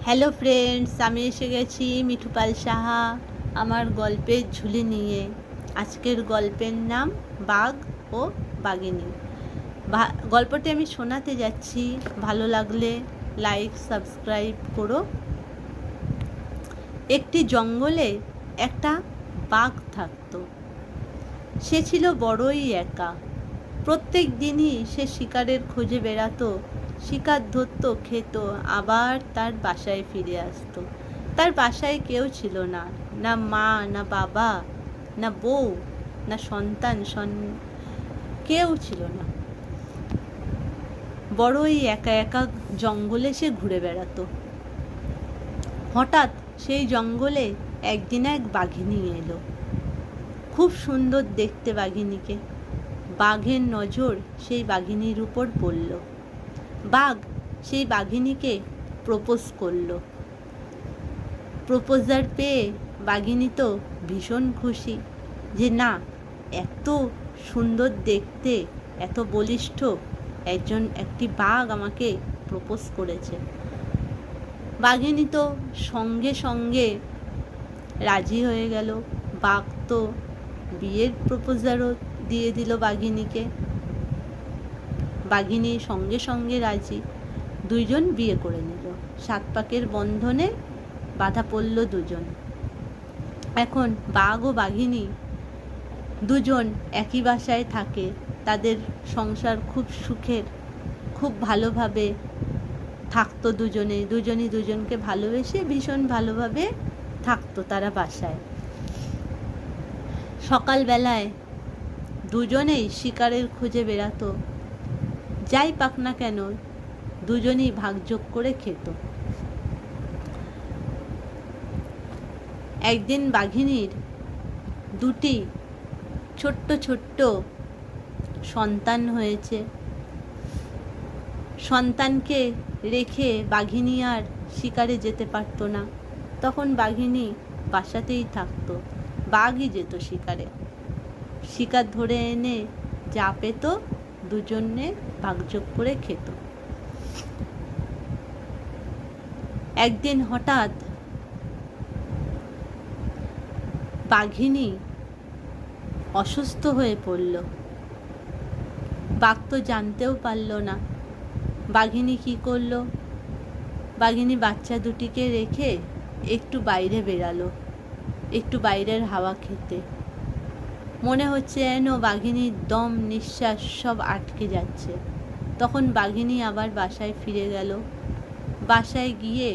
Hello friends, আমি এসে গেছি মিঠু পাল সাহা আমার গল্পের ঝুলি নিয়ে। আজকের গল্পের নাম বাঘ ও বাঘিনী। গল্পটি আমি শোনাতে যাচ্ছি, ভালো লাগলে লাইক সাবস্ক্রাইব করো। একটি জঙ্গলে একটা বাঘ থাকতো। সে ছিল বড়ই একা। প্রত্যেক দিনই সে শিকারের খোঁজে বেড়াতো, শিকার ধরতো, খেত, আবার তার বাসায় ফিরে আসতো। তার বাসায় কেউ ছিল না, না মা, না বাবা, না বউ, না সন্তান, কেউ ছিল না। বড়ই একা একা জঙ্গলে সে ঘুরে বেড়াতো। হঠাৎ সেই জঙ্গলে একদিন এক বাঘিনী এলো। খুব সুন্দর দেখতে বাঘিনীকে। বাঘের নজর সেই বাঘিনীর উপর পড়ল। বাঘ সেই বাঘিনীকে প্রপোজ করল। প্রপোজার পেয়ে বাঘিনী তো ভীষণ খুশি যে না, এত সুন্দর দেখতে, এত বলিষ্ঠ একটি বাঘ আমাকে প্রপোজ করেছে। বাঘিনী তো সঙ্গে সঙ্গে রাজি হয়ে গেল। বাঘ তো বিয়ের প্রপোজারও দিয়ে দিল বাঘিনীকে। বাঘিনী সঙ্গে সঙ্গে রাজি। দুইজন বিয়ে করে নিল। সাত পাকের বন্ধনে বাঁধা পড়ল দুজন। এখন বাঘ ও বাঘিনী দুজন একই বাসায় থাকে। তাদের সংসার খুব সুখের, খুব ভালোভাবে থাকতো। দুজনই দুজনকে ভালোবেসে ভীষণ ভালোভাবে থাকতো তারা বাসায়। সকালবেলায় দুজনেই শিকারের খোঁজে বেরাতো। যাই পাক না কেন দুজনেই ভাগযোগ করে খেত। একদিন বাঘিনীর দুটি ছোট্ট ছোট্ট সন্তান হয়েছে। সন্তানকে রেখে বাঘিনী আর শিকারে যেতে পারতো না। তখন বাঘিনী বাসাতেই থাকতো। বাঘই যেত শিকারে। শিকার ধরে এনে যা পেত দুজনে ভাগযোগ করে খেত। একদিন হঠাৎ বাঘিনী অসুস্থ হয়ে পড়ল। বাঘ তো জানতেও পারল না। বাঘিনী কি করলো? বাঘিনী বাচ্চা দুটিকে রেখে একটু বাইরে বেরালো, একটু বাইরের হাওয়া খেতে। মনে হচ্ছে যেন বাঘিনীর দম নিঃশ্বাস সব আটকে যাচ্ছে। তখন বাঘিনী আবার বাসায় ফিরে গেল। বাসায় গিয়ে